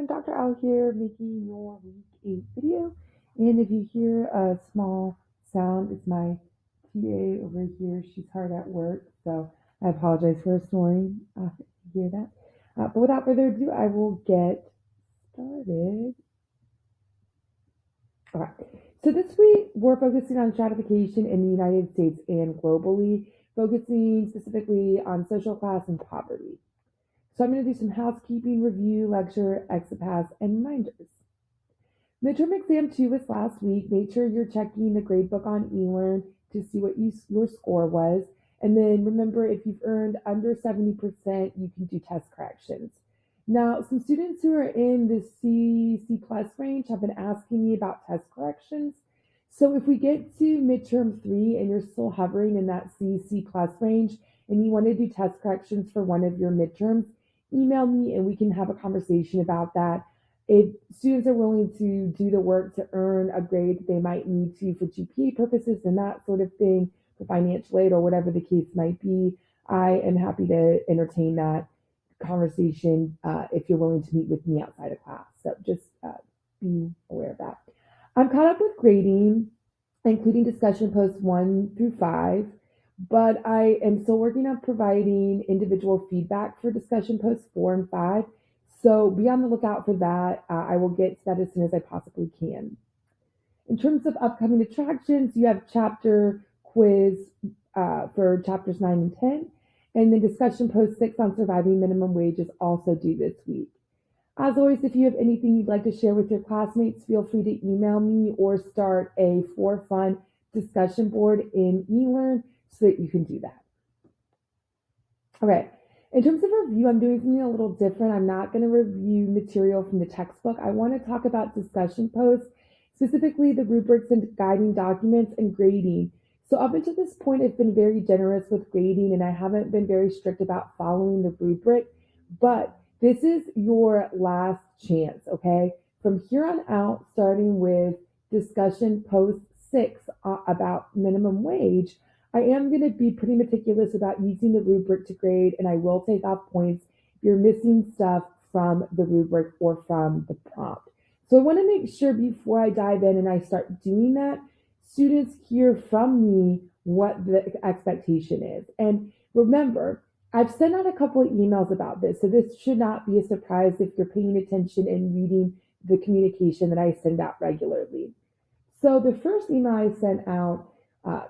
everyone, Dr. Al here making your week 8 video. And if you hear a small sound, it's my TA over here. She's hard at work, so I apologize for her snoring. If you hear that. But without further ado, I will get started. Okay. So this week, we're focusing on stratification in the United States and globally, focusing specifically on social class and poverty. So I'm going to do some housekeeping, review, lecture, exit pass, and reminders. Midterm exam 2 was last week. Make sure you're checking the gradebook on eLearn to see what your score was. And then remember, if you've earned under 70%, you can do test corrections. Now, some students who are in the C plus range have been asking me about test corrections. So if we get to midterm 3 and you're still hovering in that C plus range and you want to do test corrections for one of your midterms, email me and we can have a conversation about that. If students are willing to do the work to earn a grade that they might need to for GPA purposes and that sort of thing, for financial aid or whatever the case might be, I am happy to entertain that conversation if you're willing to meet with me outside of class. So just be aware of that. I'm caught up with grading, including discussion posts 1 through 5, but I am still working on providing individual feedback for discussion posts 4 and 5. So be on the lookout for that. I will get to that as soon as I possibly can. In terms of upcoming attractions, you have chapter quiz for chapters 9 and 10, and then discussion post 6 on surviving minimum wage is also due this week. As always, if you have anything you'd like to share with your classmates, feel free to email me or start a for fun discussion board in eLearn so that you can do that. Okay. In terms of review, I'm doing something a little different. I'm not going to review material from the textbook. I want to talk about discussion posts, specifically the rubrics and guiding documents and grading. So up until this point, I've been very generous with grading and I haven't been very strict about following the rubric, but this is your last chance, okay? From here on out, starting with discussion post 6 about minimum wage, I am going to be pretty meticulous about using the rubric to grade, and I will take off points if you're missing stuff from the rubric or from the prompt. So I want to make sure before I dive in and I start doing that, students hear from me what the expectation is. And remember, I've sent out a couple of emails about this, so this should not be a surprise if you're paying attention and reading the communication that I send out regularly. So the first email I sent out,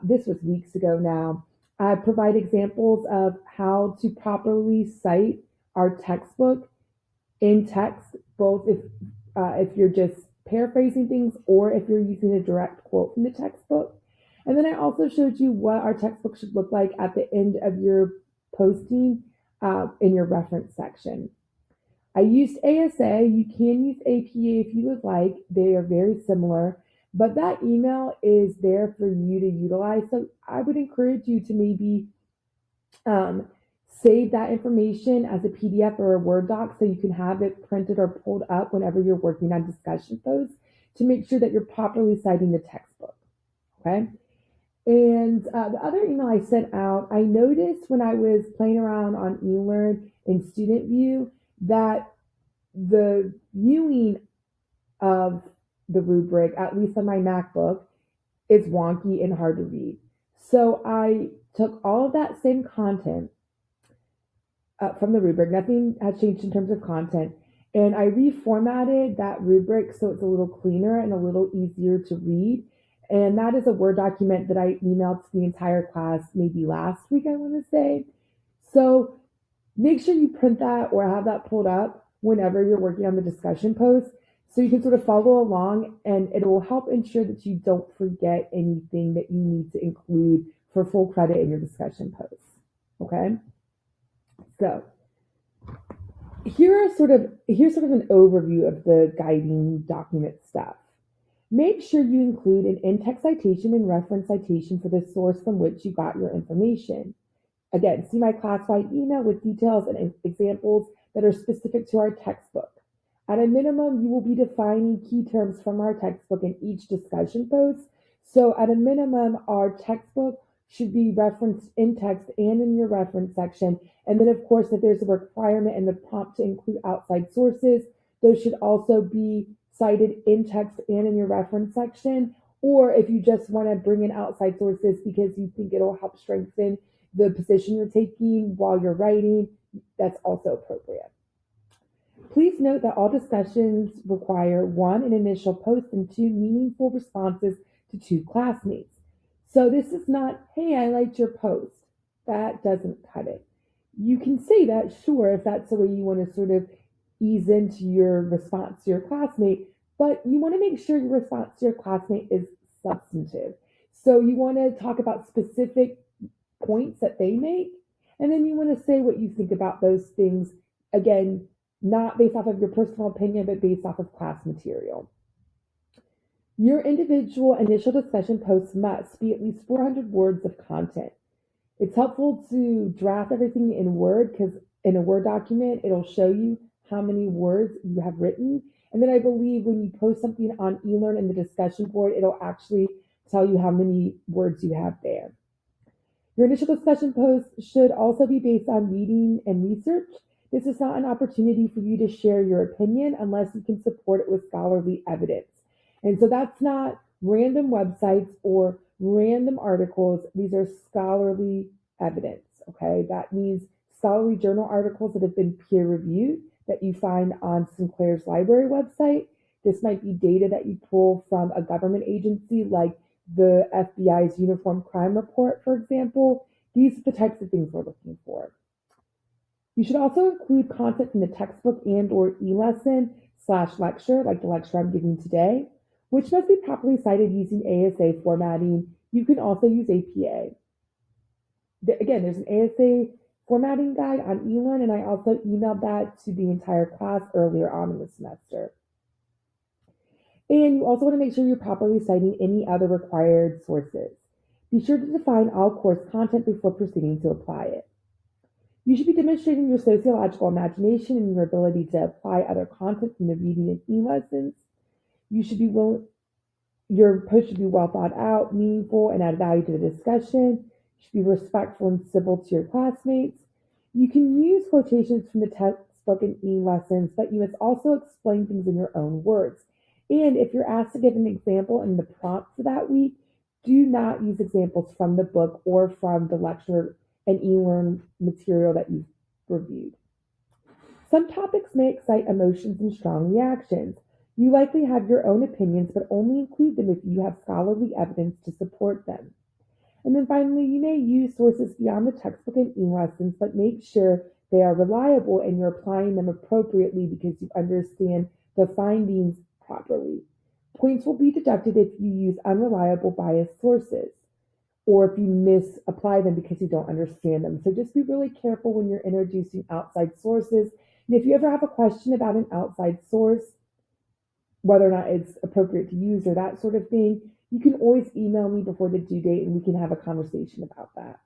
this was weeks ago now, I provide examples of how to properly cite our textbook in text, both if you're just paraphrasing things or if you're using a direct quote from the textbook. And then I also showed you what our textbook should look like at the end of your posting in your reference section. I used ASA. You can use APA if you would like. They are very similar, but that email is there for you to utilize. So I would encourage you to maybe save that information as a PDF or a Word doc so you can have it printed or pulled up whenever you're working on discussion posts to make sure that you're properly citing the textbook. Okay. And the other email I sent out, I noticed when I was playing around on eLearn in Student View that the viewing of the rubric, at least on my MacBook, is wonky and hard to read. So I took all of that same content from the rubric, nothing has changed in terms of content, and I reformatted that rubric so it's a little cleaner and a little easier to read. And that is a Word document that I emailed to the entire class maybe last week, I want to say. So make sure you print that or have that pulled up whenever you're working on the discussion post so you can sort of follow along, and it will help ensure that you don't forget anything that you need to include for full credit in your discussion posts. Okay? So here's sort of an overview of the guiding document stuff. Make sure you include an in-text citation and reference citation for the source from which you got your information. Again, see my class-wide email with details and examples that are specific to our textbook. At a minimum, you will be defining key terms from our textbook in each discussion post. So at a minimum, our textbook should be referenced in text and in your reference section. And then, of course, if there's a requirement in the prompt to include outside sources, those should also be cited in text and in your reference section. Or if you just want to bring in outside sources because you think it'll help strengthen the position you're taking while you're writing, that's also appropriate. Please note that all discussions require one, an initial post, and two, meaningful responses to two classmates. So this is not, hey, I liked your post. That doesn't cut it. You can say that, sure, if that's the way you want to sort of ease into your response to your classmate, but you want to make sure your response to your classmate is substantive. So you want to talk about specific points that they make, and then you want to say what you think about those things, again, not based off of your personal opinion, but based off of class material. Your individual initial discussion posts must be at least 400 words of content. It's helpful to draft everything in Word because in a Word document, it'll show you how many words you have written. And then I believe when you post something on eLearn in the discussion board, it'll actually tell you how many words you have there. Your initial discussion post should also be based on reading and research. This is not an opportunity for you to share your opinion unless you can support it with scholarly evidence. And so that's not random websites or random articles. These are scholarly evidence, okay? That means scholarly journal articles that have been peer reviewed that you find on Sinclair's library website. This might be data that you pull from a government agency like the FBI's Uniform Crime Report, for example. These are the types of things we're looking for. You should also include content from the textbook and or e-lesson/lecture, like the lecture I'm giving today, which must be properly cited using ASA formatting. You can also use APA. Again, there's an ASA formatting guide on eLearn, and I also emailed that to the entire class earlier on in the semester. And you also want to make sure you're properly citing any other required sources. Be sure to define all course content before proceeding to apply it. You should be demonstrating your sociological imagination and your ability to apply other content from the reading and e-lessons. Your post should be well thought out, meaningful, and add value to the discussion. You should be respectful and civil to your classmates. You can use quotations from the textbook and e-lessons, but you must also explain things in your own words. And if you're asked to give an example in the prompt for that week, do not use examples from the book or from the lecture and eLearn material that you've reviewed. Some topics may excite emotions and strong reactions. You likely have your own opinions, but only include them if you have scholarly evidence to support them. And then finally, you may use sources beyond the textbook and e-lessons, but make sure they are reliable and you're applying them appropriately because you understand the findings properly. Points will be deducted if you use unreliable biased sources or if you misapply them because you don't understand them. So just be really careful when you're introducing outside sources. And if you ever have a question about an outside source, whether or not it's appropriate to use or that sort of thing, you can always email me before the due date and we can have a conversation about that.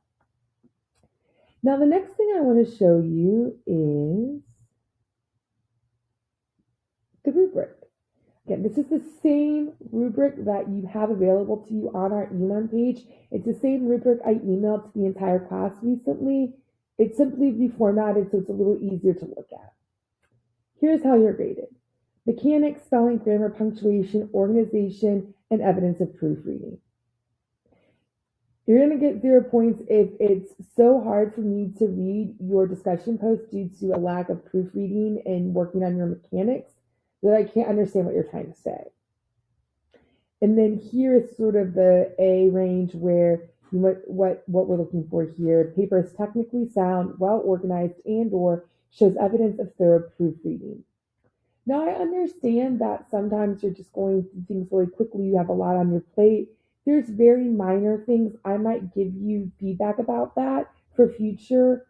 Now, the next thing I want to show you is the rubric. Again, this is the same rubric that you have available to you on our eLearn page. It's the same rubric I emailed to the entire class recently. It's simply reformatted so it's a little easier to look at. Here's how you're graded. Mechanics, spelling, grammar, punctuation, organization, and evidence of proofreading. You're going to get 0 points if it's so hard for me to read your discussion post due to a lack of proofreading and working on your mechanics that I can't understand what you're trying to say. And then here is sort of the A range where what we're looking for here. The paper is technically sound, well organized, and or shows evidence of thorough proofreading. Now, I understand that sometimes you're just going through things really quickly. You have a lot on your plate. There's very minor things. I might give you feedback about that for future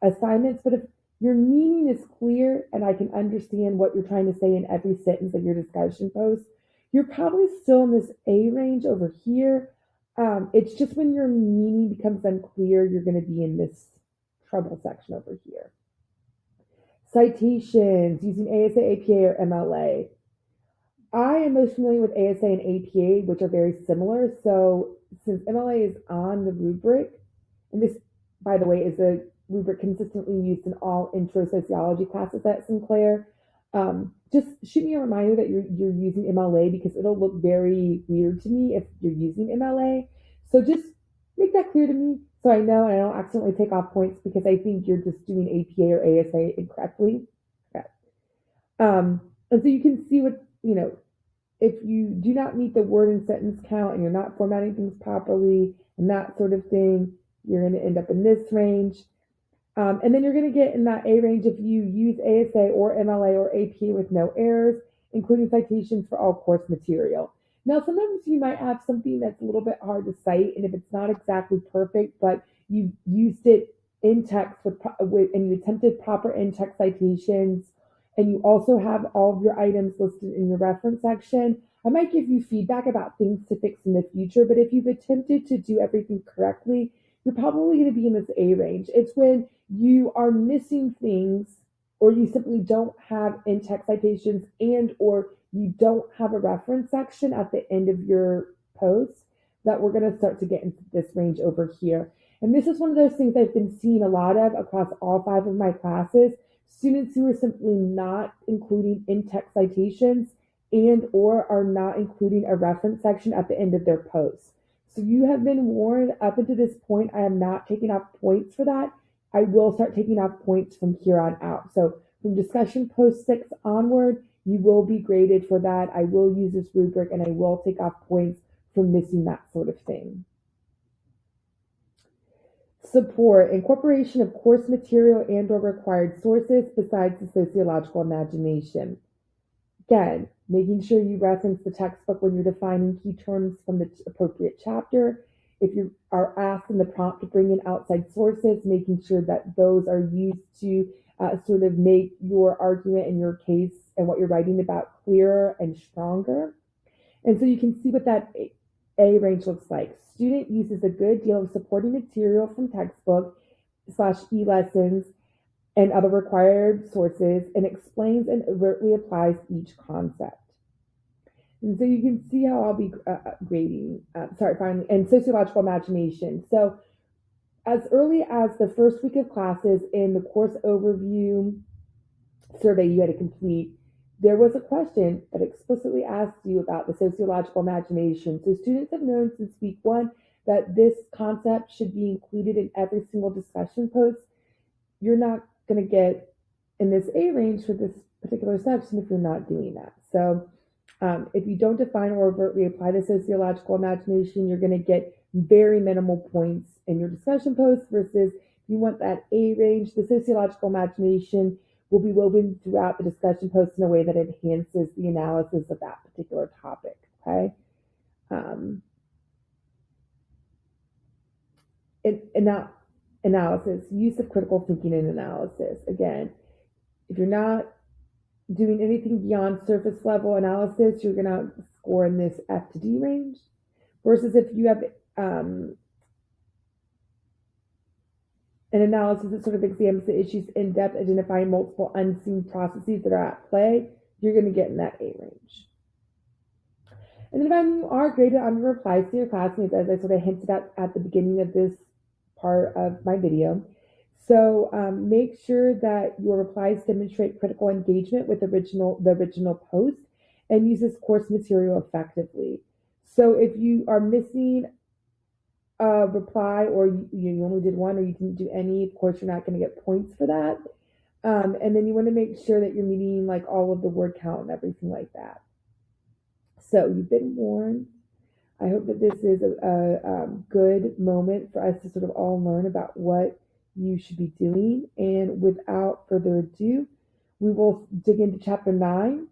assignments. But if your meaning is clear and I can understand what you're trying to say in every sentence of your discussion post, you're probably still in this A range over here. It's just when your meaning becomes unclear, you're going to be in this trouble section over here. Citations using ASA, APA, or MLA. I am most familiar with ASA and APA, which are very similar. So since MLA is on the rubric, and this, by the way, is a rubric consistently used in all intro sociology classes at Sinclair, Just shoot me a reminder that you're using MLA because it'll look very weird to me if you're using MLA. So just make that clear to me so I know and I don't accidentally take off points because I think you're just doing APA or ASA incorrectly. Okay. And so you can see what, if you do not meet the word and sentence count and you're not formatting things properly and that sort of thing, you're going to end up in this range. And then you're going to get in that A range if you use ASA or MLA or APA with no errors, including citations for all course material. Now, sometimes you might have something that's a little bit hard to cite, and if it's not exactly perfect, but you used it in text and you attempted proper in-text citations, and you also have all of your items listed in your reference section, I might give you feedback about things to fix in the future, but if you've attempted to do everything correctly, you're probably going to be in this A range. It's when you are missing things or you simply don't have in-text citations and or you don't have a reference section at the end of your post that we're going to start to get into this range over here. And this is one of those things I've been seeing a lot of across all 5 of my classes. Students who are simply not including in-text citations and or are not including a reference section at the end of their posts. So you have been warned up until this point. I am not taking off points for that. I will start taking off points from here on out. So from discussion post 6 onward, you will be graded for that. I will use this rubric and I will take off points for missing that sort of thing. Support, incorporation of course material and or required sources besides the sociological imagination. Again, making sure you reference the textbook when you're defining key terms from the appropriate chapter. If you are asked in the prompt to bring in outside sources, making sure that those are used to sort of make your argument and your case and what you're writing about clearer and stronger. And so you can see what that A range looks like. Student uses a good deal of supporting material from textbook / e-lessons and other required sources and explains and overtly applies each concept. And so you can see how I'll be grading, finally, and sociological imagination. So as early as the first week of classes in the course overview survey you had to complete, there was a question that explicitly asked you about the sociological imagination. So students have known since week 1 that this concept should be included in every single discussion post. You're not going to get in this A range for this particular section if you're not doing that. So if you don't define or overtly apply the sociological imagination, you're going to get very minimal points in your discussion posts versus if you want that A range, the sociological imagination will be woven throughout the discussion posts in a way that enhances the analysis of that particular topic, okay? Analysis, use of critical thinking and analysis. Again, if you're not doing anything beyond surface level analysis, you're going to score in this F to D range. Versus if you have an analysis that sort of examines the issues in depth, identifying multiple unseen processes that are at play, you're going to get in that A range. And then when you are graded on your replies to your classmates, as I sort of hinted at the beginning of this part of my video. So make sure that your replies demonstrate critical engagement with the original post and use this course material effectively. So if you are missing a reply or you only did one or you didn't do any, of course you're not going to get points for that. And then you want to make sure that you're meeting like all of the word count and everything like that. So you've been warned. I hope that this is a good moment for us to sort of all learn about what you should be doing. And without further ado, we will dig into chapter 9.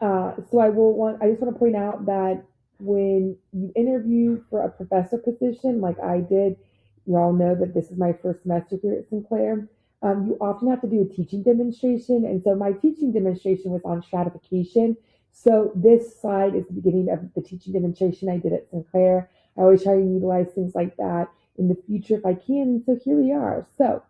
So I just want to point out that when you interview for a professor position, like I did, you all know that this is my first semester here at Sinclair. You often have to do a teaching demonstration. And so my teaching demonstration was on stratification. So this slide is the beginning of the teaching demonstration I did at Sinclair. I always try to utilize things like that in the future if I can. And so here we are. So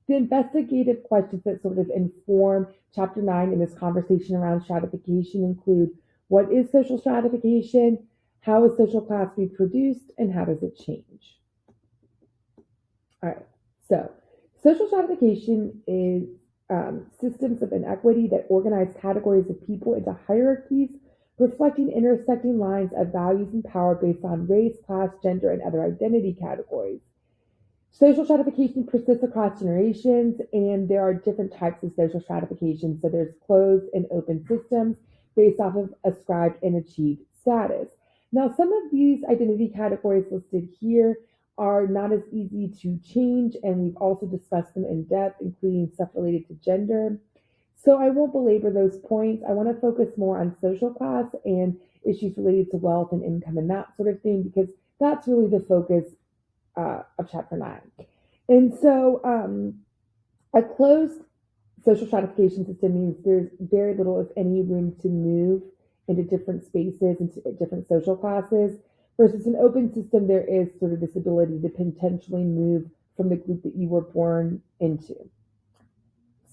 the investigative questions that sort of inform chapter 9 in this conversation around stratification include: what is social stratification? How is social class reproduced? And how does it change? All right. So social stratification is systems of inequity that organize categories of people into hierarchies, reflecting intersecting lines of values and power based on race, class, gender, and other identity categories. Social stratification persists across generations, and there are different types of social stratification. So there's closed and open systems based off of ascribed and achieved status. Now, some of these identity categories listed here are not as easy to change, and we've also discussed them in depth, including stuff related to gender. So I won't belabor those points. I want to focus more on social class and issues related to wealth and income and that sort of thing, because that's really the focus of chapter 9. And so a closed social stratification system means there's very little, if any, room to move into different spaces, into different social classes, versus an open system, there is sort of this ability to potentially move from the group that you were born into.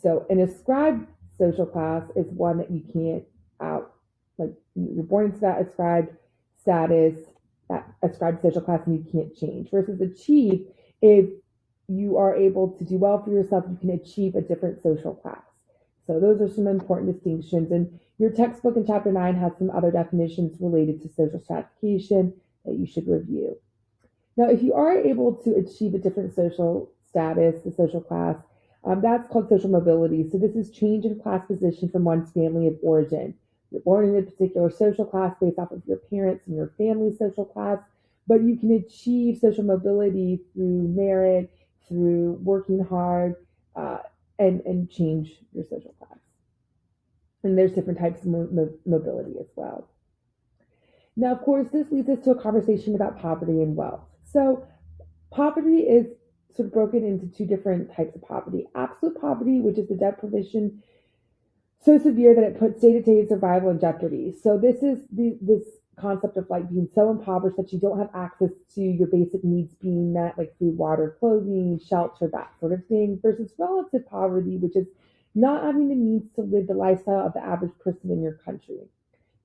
So an ascribed social class is one that you can't out, like you're born into that ascribed status, that ascribed social class, and you can't change. Versus achieve, if you are able to do well for yourself, you can achieve a different social class. So those are some important distinctions. And your textbook in chapter 9 has some other definitions related to social stratification that you should review. Now, if you are able to achieve a different social status, the social class, that's called social mobility. So this is change in class position from one's family of origin. You're born in a particular social class based off of your parents and your family's social class, but you can achieve social mobility through merit, through working hard, and change your social class. And there's different types of mobility as well. Now, of course, this leads us to a conversation about poverty and wealth. So poverty is sort of broken into two different types of poverty. Absolute poverty, which is the deprivation so severe that it puts day-to-day survival in jeopardy. So this is this concept of like being so impoverished that you don't have access to your basic needs being met, like food, water, clothing, shelter, that sort of thing, versus relative poverty, which is not having the means to live the lifestyle of the average person in your country.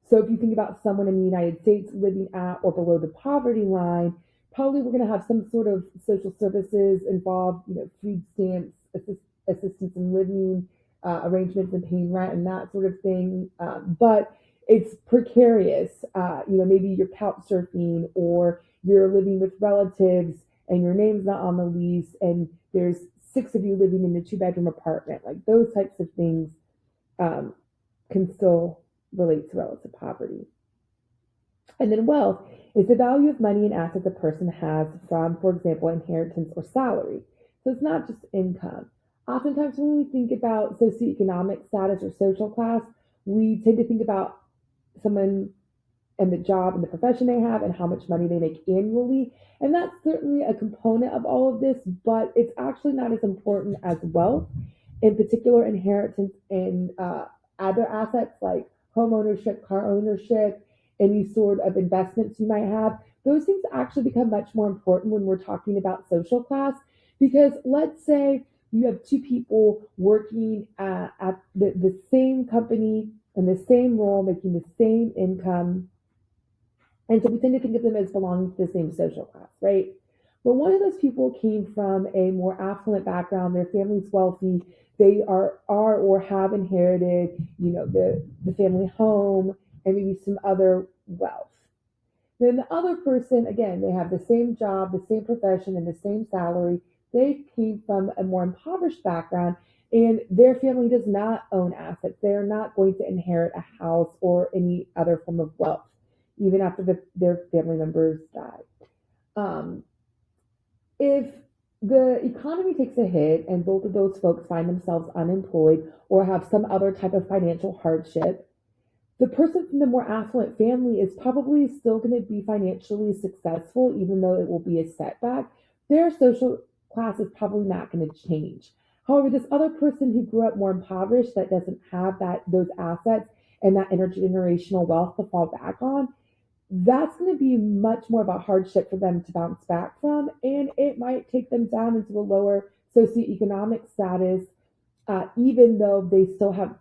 So if you think about someone in the United States living at or below the poverty line, probably we're going to have some sort of social services involved, food stamps, assistance in living, arrangements and paying rent and that sort of thing. But it's precarious. Maybe you're couch surfing or you're living with relatives and your name's not on the lease and there's 6 of you living in a 2-bedroom apartment. Like those types of things can still relate to relative poverty. And then wealth is the value of money and assets a person has from, for example, inheritance or salary. So it's not just income. Oftentimes when we think about socioeconomic status or social class, we tend to think about someone and the job and the profession they have and how much money they make annually. And that's certainly a component of all of this, but it's actually not as important as wealth, in particular inheritance and other assets like home ownership, car ownership, any sort of investments you might have. Those things actually become much more important when we're talking about social class, because let's say you have 2 people working at the same company in the same role, making the same income. And so we tend to think of them as belonging to the same social class, right? But one of those people came from a more affluent background, their family's wealthy, they are or have inherited, the family home and maybe some other wealth. Then the other person, again, they have the same job, the same profession, and the same salary. They came from a more impoverished background, and their family does not own assets. They are not going to inherit a house or any other form of wealth, even after their family members die. If the economy takes a hit and both of those folks find themselves unemployed or have some other type of financial hardship, the person from the more affluent family is probably still going to be financially successful, even though it will be a setback. Their social class is probably not going to change. However, this other person who grew up more impoverished, that doesn't have those assets and that intergenerational wealth to fall back on, that's going to be much more of a hardship for them to bounce back from, and it might take them down into a lower socioeconomic status, even though they still have,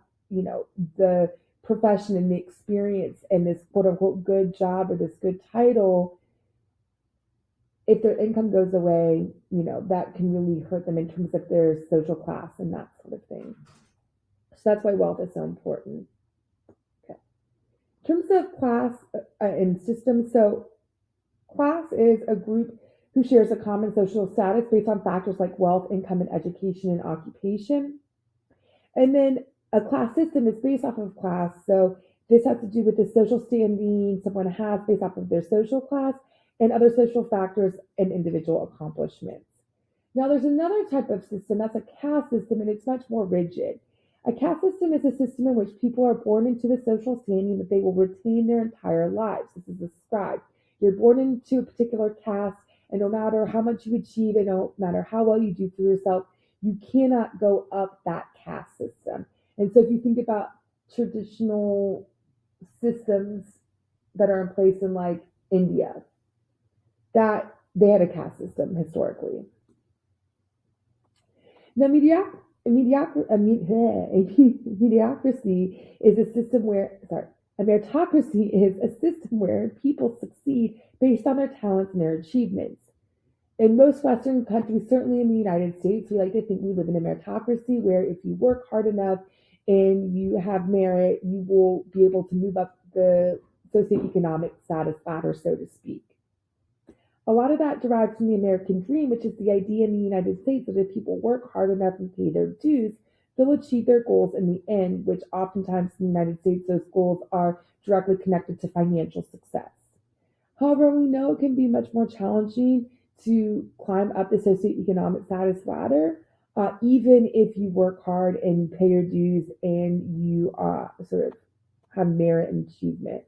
the profession and the experience and this quote unquote good job or this good title. If their income goes away, that can really hurt them in terms of their social class and that sort of thing. So that's why wealth is so important. Okay. In terms of class and system, so class is a group who shares a common social status based on factors like wealth, income, and education and occupation. And then a class system is based off of class. So this has to do with the social standing someone has based off of their social class and other social factors and individual accomplishments. Now, there's another type of system that's a caste system, and it's much more rigid. A caste system is a system in which people are born into a social standing that they will retain their entire lives. This is described. You're born into a particular caste, and no matter how much you achieve, and no matter how well you do for yourself, you cannot go up that caste system. And so, if you think about traditional systems that are in place in like India, that they had a caste system historically. Now, mediocrity is a system where, sorry, a meritocracy is a system where people succeed based on their talents and their achievements. In most Western countries, certainly in the United States, we like to think we live in a meritocracy where if you work hard enough and you have merit, you will be able to move up the socioeconomic status ladder, so to speak. A lot of that derives from the American dream, which is the idea in the United States that if people work hard enough and pay their dues, they'll achieve their goals in the end, which oftentimes in the United States, those goals are directly connected to financial success. However, we know it can be much more challenging to climb up the socioeconomic status ladder, even if you work hard and you pay your dues and you sort of have merit and achievement.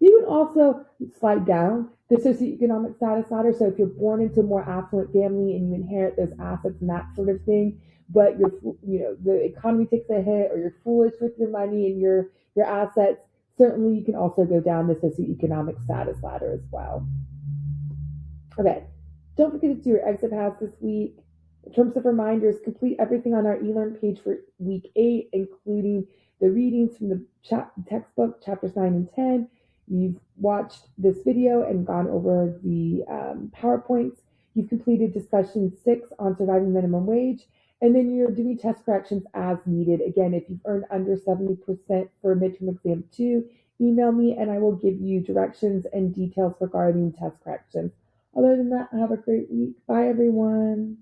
You can also slide down the socioeconomic status ladder. So if you're born into a more affluent family and you inherit those assets and that sort of thing, but the economy takes a hit or you're foolish with your money and your assets, certainly you can also go down the socioeconomic status ladder as well. Okay, don't forget to do your exit pass this week. In terms of reminders, complete everything on our eLearn page for week 8, including the readings from the textbook, chapters 9 and 10. You've watched this video and gone over the PowerPoints. You've completed discussion 6 on surviving minimum wage. And then you're doing test corrections as needed. Again, if you've earned under 70% for midterm exam 2, email me and I will give you directions and details regarding test corrections. Other than that, have a great week. Bye, everyone.